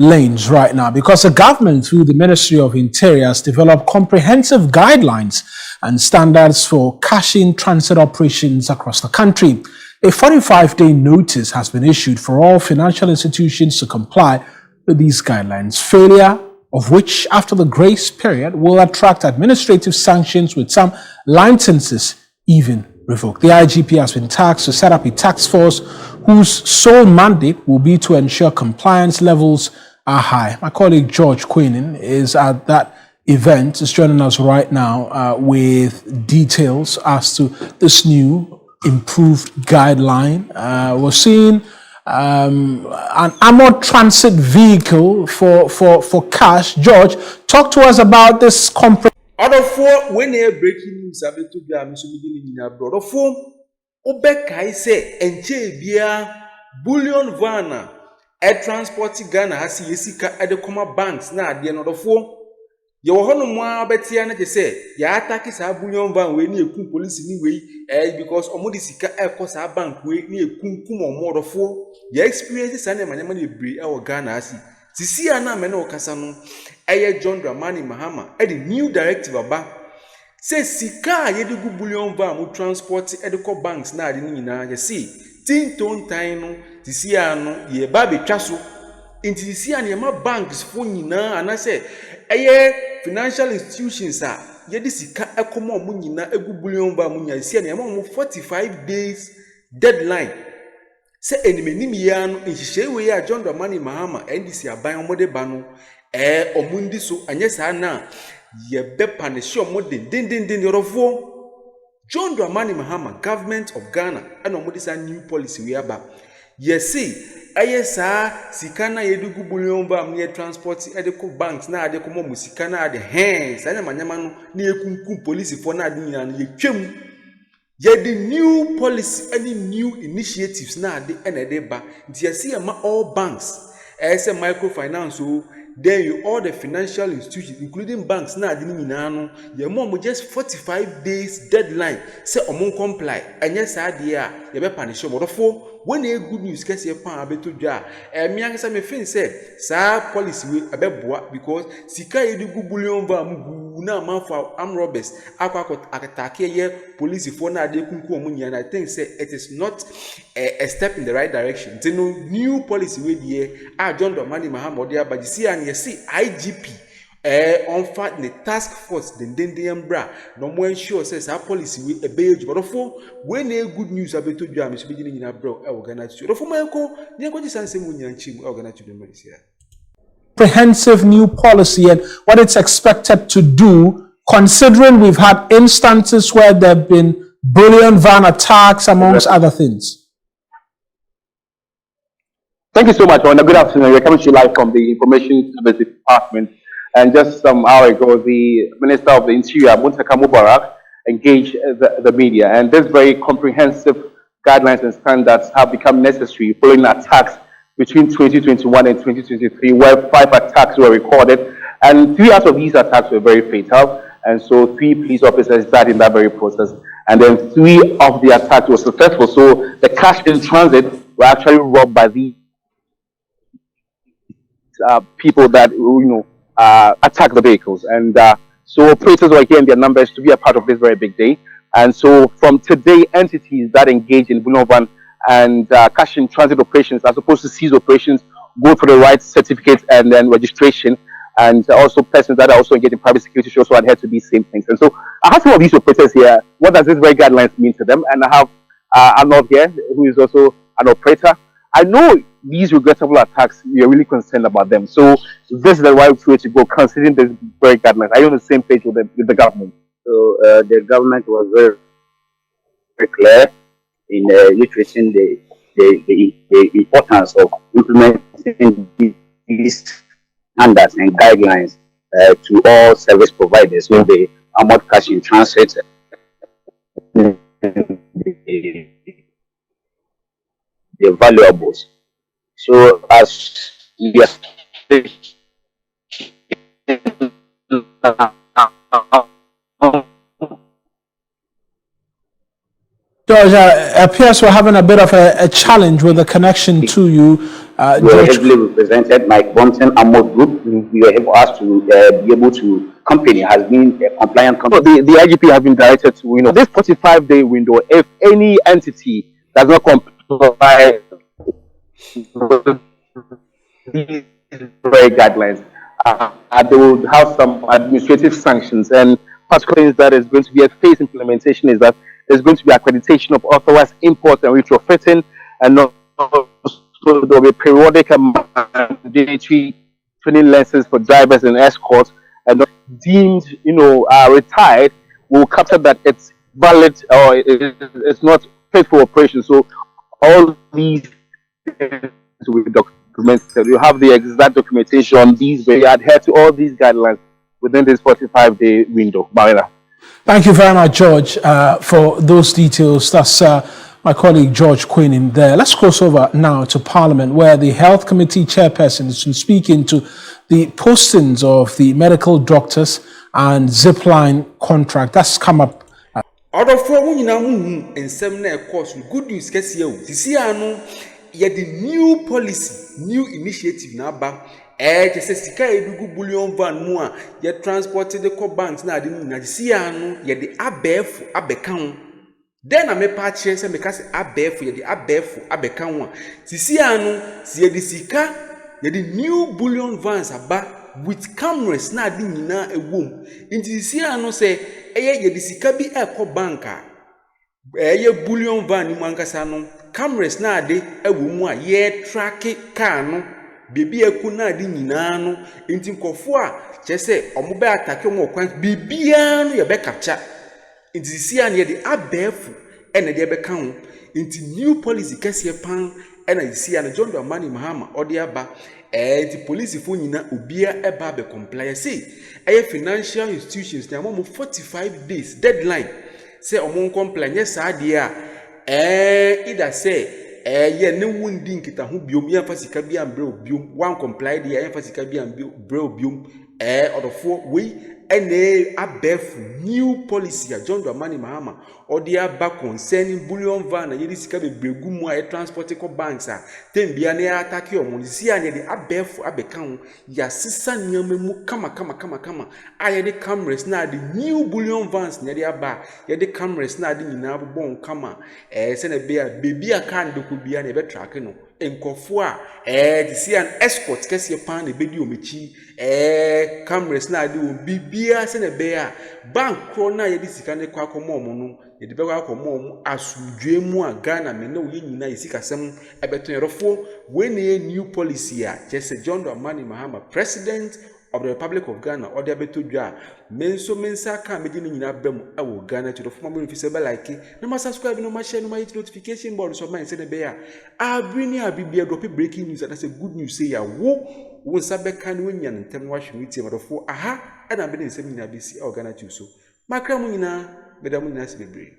lanes right now because the government, through the Ministry of Interior, has developed comprehensive guidelines and standards for cash-in transit operations across the country. A 45-day notice has been issued for all financial institutions to comply with these guidelines, failure of which, after the grace period, will attract administrative sanctions with some licenses even revoked. The IGP has been tasked to set up a task force whose sole mandate will be to ensure compliance levels are high. My colleague George Queenan is at that event, is joining us right now with details as to this new improved guideline. We're seeing an armored transit vehicle for cash. George, talk to us about this Other four when they breaking news have to be a misleading in abroad. Other four Obekai say enche bia bullion vana air transport Ghana has yesika at the comma banks na the another four. You were no more betiana to say, ya attack is a bullion van we near kum police anyway, because omodisika air cost our bank we near kum or more of four. Your experiences and money bri our Ghana see. Sisi ana meno kasano eye John Dramani Mahama the new directive aba say sika yedigu bullion van mu transport ediko banks na ade nyina ye see tin ton tan no sisi ano ye ba betwa so inti sisi ana ma banks fo nyina ana say eye financial institutions a yedi sika ekomo mu nyina egu bullion van mu nya sisi ana ma 45 days deadline. Say enimeni ya no nhihye we ya John Dramani Mahama NDC aban omode ba no omundi so anye sa na ye be punish omode den yorofo John Dramani Mahama government of Ghana and omode sa new policy we aba ye see aye sa sika na yedugu bullion ba mu transport edeko banks na adeko mo musika na ade sa nyamanyama no na yekunkum police for na ade nyina no ye twem. Yet the new policy, any new initiatives now they enable. You see, all banks, as a microfinance, so then you all the financial institutions, including banks, now your mom just 45 days deadline. Say among comply, and yes, idea you be punish. But for when a good news, case your pan abeto jar. Me angasa me fin say, sa policy we abeboa because sika yedu bullion va mugu na man for armed robbers. Akwa attack here police for na de kunku omunya. And I think say it is not a step in the right direction. It's no new policy we there. John Dramani Mahama there, but you see and you see IGP. On fact, the task force, the bra, no more ensure says our policy will obey you. But for when a good news about to jam is beginning in a bro, Ghanatube. For my uncle, you go to San Simunian Chim, Ghanatube. comprehensive new policy and what it's expected to do, considering we've had instances where there have been bullion van attacks, amongst other things. Thank you so much, Wanda. Good afternoon. We're coming to you live from the Information Services Department. And just some hour ago, the Minister of the Interior, Muntaka Mubarak, engaged the media. And this very comprehensive guidelines and standards have become necessary following attacks between 2021 and 2023, where 5 attacks were recorded. And 3 out of these attacks were very fatal. And so 3 police officers died in that very process. And then 3 of the attacks were successful. So the cash in transit were actually robbed by the people that, attack the vehicles. And so operators were here in their numbers to be a part of this very big day. And so from today, entities that engage in Bunovan and cash in transit operations are supposed to cease operations, go for the right certificates and then registration. And also persons that are also engaged in private security should also adhere to these same things. And so I have some of these operators here. What does this very guidelines mean to them? And I have Arnold here, who is also an operator. I know these regrettable attacks, you're really concerned about them. So this is the right way to go, considering this very guidelines. Are you on the same page with the government? So the government was very, very clear in illustrating the importance of implementing these standards and guidelines to all service providers when they armored cash in transit. The valuables. So as we are George, it appears we're having a bit of a challenge with the connection to you. We were George. heavily represented. Mike Bonton, Amod Group, we were asked to be able to. Company has been a compliant company. So the IGP has been directed to, this 45-day window. If any entity does not comply with these very guidelines, they will have some administrative sanctions. And particularly that is going to be a phased implementation is that there's going to be accreditation of authorized imports and retrofitting, and also there will be periodic and mandatory training lessons for drivers and escorts, and deemed retired will capture that it's valid or it's not faithful operation. So all these things will be documented. You have the exact documentation on these, where you adhere to all these guidelines within this 45-day window. Marina. Thank you very much, George, for those details. That's my colleague George Quinn in there. Let's cross over now to Parliament, where the Health Committee chairperson is speaking to the postings of the medical doctors and zipline contract. That's come up. Order for and seminar course. Good news, case you. This year, the new policy, new initiative now back. Just sika edugu bullion van mu a ye transported the co banks na ade na si anu ye de abefu abekan den na me pa kire se me ka se abefu ye de abefu abekan a si anu si ye de sika ye de new bullion vans aba with cameras na ade nyina ewom nti si anu se ye de sika bi e banka ye bullion van ni mankasa no cameras na ade ewom a ye track car no Bibi ekuna di nyina no enti nkofo a kyese omobe atake omo kwan bibia no ye be capture enti sia na ye de abefu ene de be kan enti new policy kese pan ena sia na John Dramani Mahama ode aba enti police fo nyina obia eba be comply say financial institutions na mo 45 days deadline say omo comply nye sa de a either say ye ne wundi nkita ho biom ye fasika bi ambre obiom one comply de ye fasika bi ambre obiom odofo we ene abefu new policy ya John Dramani Mahama odi aba concerning bullion van na ye sika bebregu mu a transport ko banks a tembia na attack omo si anya de abefu abekan ya sisa nyama mu kama aye de cameras na de new bullion vans na de aba ye de cameras na de nyina bobon kama se na be a baby aka ndoko bia na be track no enkofo a de si an escort kese pan na be di omechi cameras na de bibia se na be a bank kro na ye de sika ne kwa akomo omo no ye de be kwa akomo omo asudwe mu a Ghana me na wo nyina ye sika sem ebeton erofo we na new policy a jese John Dramani Mahama president of the Republic of Ghana or the betodwa menso mensa ka meji ni nyina bam awo Ghana to the former officer be like na ma subscribe no ma share no ma hit notification board so man say na be ya abrini abibia drop breaking news and say good news say ya wo sabe kan wo nya ntem wa hwe tie modofo aha ana be nsem nyina be si Ghanatube so makra mu nyina medam nyina se bebre